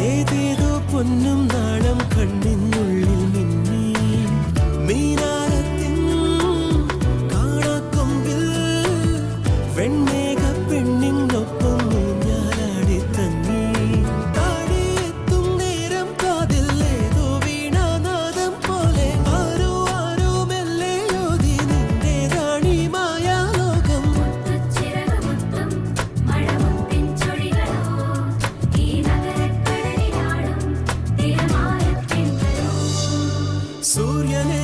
ഏതേതോ പൊന്നും നാണം കണ്ണിനുള്ളിൽ മിന്നി മീനാരത്തിൻ കാണാക്കൊമ്പിൽ വെണ്ണേക പെണ്ണിനൊപ്പം ഊഞ്ഞാലാടി തങ്ങി താടിയെത്തും നേരം കാതിൽ ഏതോ വീണാനാദം പോലെ ആരോ ആരോ മെല്ലെ ഓതി നിന്റേതാണീ മായാലോകം. സൂര്യനേ